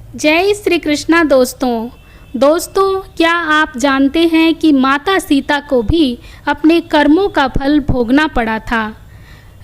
जय श्री कृष्णा दोस्तों, क्या आप जानते हैं कि माता सीता को भी अपने कर्मों का फल भोगना पड़ा था।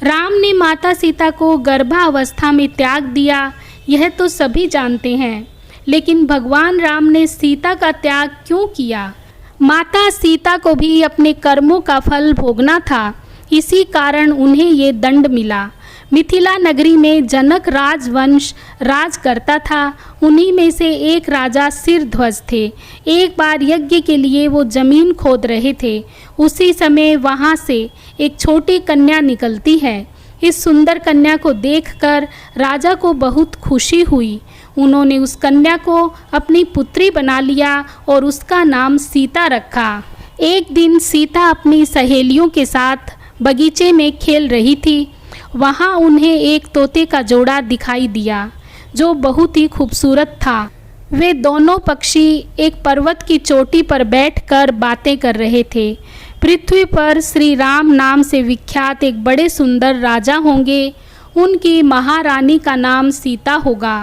राम ने माता सीता को गर्भावस्था में त्याग दिया, यह तो सभी जानते हैं, लेकिन भगवान राम ने सीता का त्याग क्यों किया। माता सीता को भी अपने कर्मों का फल भोगना था, इसी कारण उन्हें ये दंड मिला। मिथिला नगरी में जनक राजवंश राज करता था। उन्हीं में से एक राजा सिरध्वज थे। एक बार यज्ञ के लिए वो जमीन खोद रहे थे। उसी समय वहाँ से एक छोटी कन्या निकलती है। इस सुंदर कन्या को देखकर राजा को बहुत खुशी हुई। उन्होंने उस कन्या को अपनी पुत्री बना लिया और उसका नाम सीता रखा। एक दिन सीता अपनी सहेलियों के साथ बगीचे में खेल रही थी। वहाँ उन्हें एक तोते का जोड़ा दिखाई दिया जो बहुत ही खूबसूरत था। वे दोनों पक्षी एक पर्वत की चोटी पर बैठकर बातें कर रहे थे। पृथ्वी पर श्री राम नाम से विख्यात एक बड़े सुंदर राजा होंगे। उनकी महारानी का नाम सीता होगा।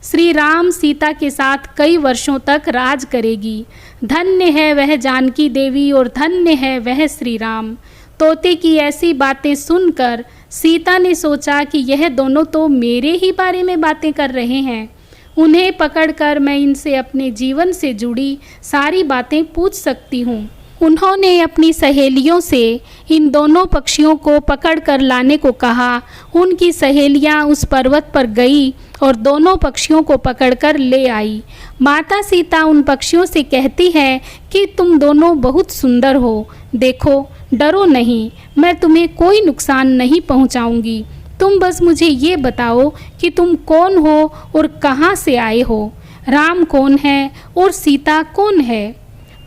श्री राम सीता के साथ कई वर्षों तक राज करेगी। धन्य है वह जानकी देवी और धन्य है वह श्री राम। तोते की ऐसी बातें सुनकर सीता ने सोचा कि यह दोनों तो मेरे ही बारे में बातें कर रहे हैं। उन्हें पकड़कर मैं इनसे अपने जीवन से जुड़ी सारी बातें पूछ सकती हूँ। उन्होंने अपनी सहेलियों से इन दोनों पक्षियों को पकड़कर लाने को कहा। उनकी सहेलियाँ उस पर्वत पर गई और दोनों पक्षियों को पकड़कर ले आई। माता सीता उन पक्षियों से कहती है कि तुम दोनों बहुत सुंदर हो, देखो डरो नहीं, मैं तुम्हें कोई नुकसान नहीं पहुंचाऊंगी। तुम बस मुझे ये बताओ कि तुम कौन हो और कहाँ से आए हो। राम कौन है और सीता कौन है,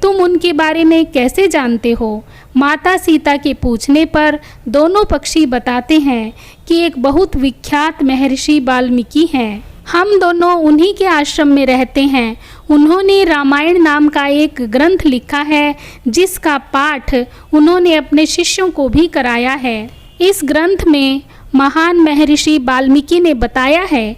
तुम उनके बारे में कैसे जानते हो। माता सीता के पूछने पर दोनों पक्षी बताते हैं कि एक बहुत विख्यात महर्षि वाल्मीकि हैं। हम दोनों उन्हीं के आश्रम में रहते हैं। उन्होंने रामायण नाम का एक ग्रंथ लिखा है जिसका पाठ उन्होंने अपने शिष्यों को भी कराया है। इस ग्रंथ में महान महर्षि वाल्मीकि ने बताया है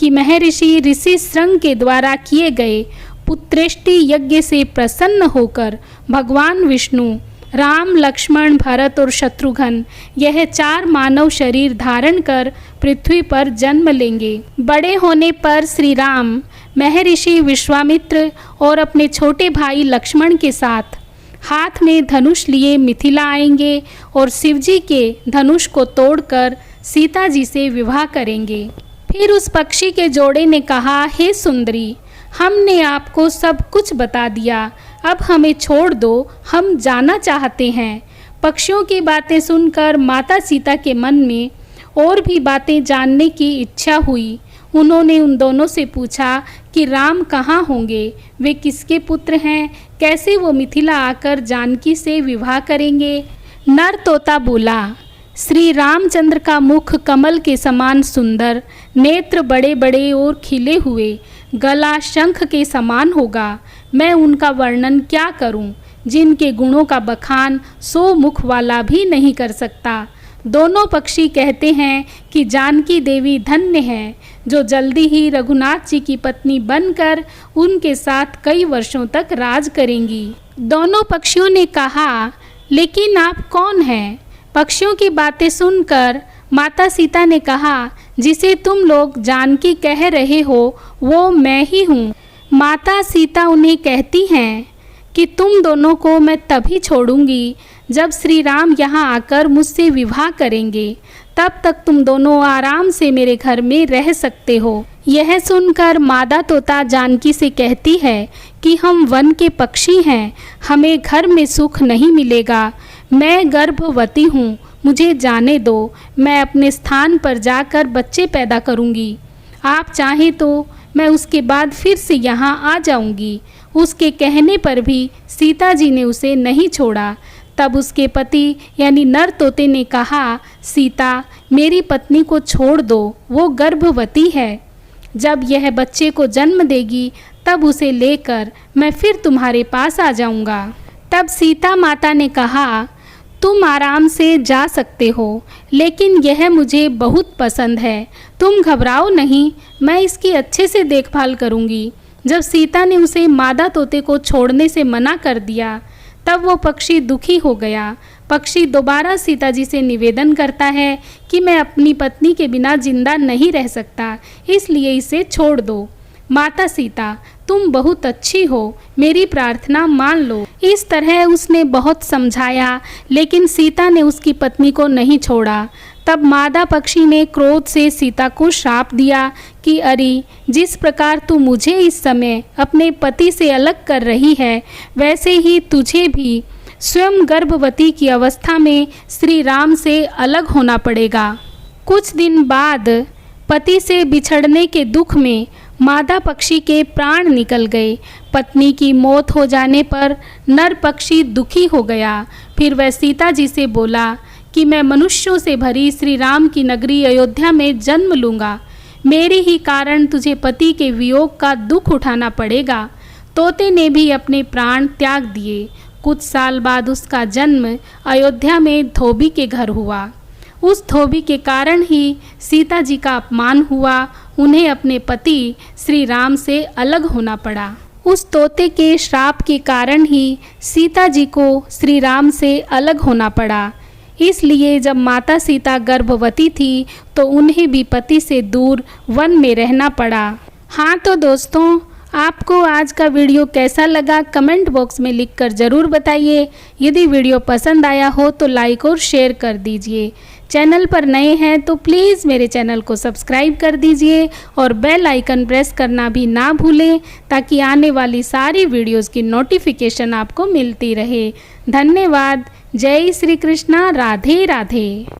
कि महर्षि ऋषि श्रंग के द्वारा किए गए पुत्रेष्टि यज्ञ से प्रसन्न होकर भगवान विष्णु, राम, लक्ष्मण, भरत और शत्रुघ्न यह 4 मानव शरीर धारण कर पृथ्वी पर जन्म लेंगे। बड़े होने पर श्री राम महर्षि विश्वामित्र और अपने छोटे भाई लक्ष्मण के साथ हाथ में धनुष लिए मिथिला आएंगे और शिवजी के धनुष को तोड़कर सीता जी से विवाह करेंगे। फिर उस पक्षी के जोड़े ने कहा, हे सुंदरी, हमने आपको सब कुछ बता दिया, अब हमें छोड़ दो, हम जाना चाहते हैं। पक्षियों की बातें सुनकर माता सीता के मन में और भी बातें जानने की इच्छा हुई। उन्होंने उन दोनों से पूछा कि राम कहाँ होंगे, वे किसके पुत्र हैं, कैसे वो मिथिला आकर जानकी से विवाह करेंगे। नर तोता बोला, श्री रामचंद्र का मुख कमल के समान सुंदर, नेत्र बड़े बड़े और खिले हुए, गला शंख के समान होगा। मैं उनका वर्णन क्या करूं, जिनके गुणों का बखान 100 मुख वाला भी नहीं कर सकता। दोनों पक्षी कहते हैं कि जानकी देवी धन्य है जो जल्दी ही रघुनाथ जी की पत्नी बनकर उनके साथ कई वर्षों तक राज करेंगी। दोनों पक्षियों ने कहा, लेकिन आप कौन हैं। पक्षियों की बातें सुनकर माता सीता ने कहा, जिसे तुम लोग जानकी कह रहे हो वो मैं ही हूँ। माता सीता उन्हें कहती हैं कि तुम दोनों को मैं तभी छोड़ूंगी जब श्री राम यहाँ आकर मुझसे विवाह करेंगे, तब तक तुम दोनों आराम से मेरे घर में रह सकते हो। यह सुनकर मादा तोता जानकी से कहती है कि हम वन के पक्षी हैं, हमें घर में सुख नहीं मिलेगा। मैं गर्भवती हूँ, मुझे जाने दो, मैं अपने स्थान पर जाकर बच्चे पैदा करूँगी। आप चाहें तो मैं उसके बाद फिर से यहाँ आ जाऊँगी। उसके कहने पर भी सीता जी ने उसे नहीं छोड़ा। तब उसके पति यानी नर तोते ने कहा, सीता, मेरी पत्नी को छोड़ दो, वो गर्भवती है। जब यह बच्चे को जन्म देगी तब उसे लेकर मैं फिर तुम्हारे पास आ जाऊँगा। तब सीता माता ने कहा, तुम आराम से जा सकते हो, लेकिन यह मुझे बहुत पसंद है। तुम घबराओ नहीं, मैं इसकी अच्छे से देखभाल करूँगी। जब सीता ने उसे मादा तोते को छोड़ने से मना कर दिया, तब वो पक्षी दुखी हो गया। पक्षी दोबारा सीता जी से निवेदन करता है कि मैं अपनी पत्नी के बिना जिंदा नहीं रह सकता, इसलिए इसे छोड़ दो। माता सीता, तुम बहुत अच्छी हो, मेरी प्रार्थना मान लो। इस तरह उसने बहुत समझाया, लेकिन सीता ने उसकी पत्नी को नहीं छोड़ा। तब मादा पक्षी ने क्रोध से सीता को श्राप दिया कि अरे, जिस प्रकार तू मुझे इस समय अपने पति से अलग कर रही है, वैसे ही तुझे भी स्वयं गर्भवती की अवस्था में श्री राम से अलग होना पड़ेगा। कुछ दिन बाद पति से बिछड़ने के दुख में मादा पक्षी के प्राण निकल गए। पत्नी की मौत हो जाने पर नर पक्षी दुखी हो गया। फिर वह सीता जी से बोला कि मैं मनुष्यों से भरी श्री राम की नगरी अयोध्या में जन्म लूँगा। मेरे ही कारण तुझे पति के वियोग का दुख उठाना पड़ेगा। तोते ने भी अपने प्राण त्याग दिए। कुछ साल बाद उसका जन्म अयोध्या में धोबी के घर हुआ। उस धोबी के कारण ही सीता जी का अपमान हुआ। उन्हें अपने पति श्री राम से अलग होना पड़ा। उस तोते के श्राप के कारण ही सीता जी को श्री राम से अलग होना पड़ा। इसलिए जब माता सीता गर्भवती थी तो उन्हें भी पति से दूर वन में रहना पड़ा। हाँ तो दोस्तों, आपको आज का वीडियो कैसा लगा कमेंट बॉक्स में लिखकर ज़रूर बताइए। यदि वीडियो पसंद आया हो तो लाइक और शेयर कर दीजिए। चैनल पर नए हैं तो प्लीज़ मेरे चैनल को सब्सक्राइब कर दीजिए और बेल आइकन प्रेस करना भी ना भूलें, ताकि आने वाली सारी वीडियोस की नोटिफिकेशन आपको मिलती रहे। धन्यवाद। जय श्री कृष्णा। राधे राधे।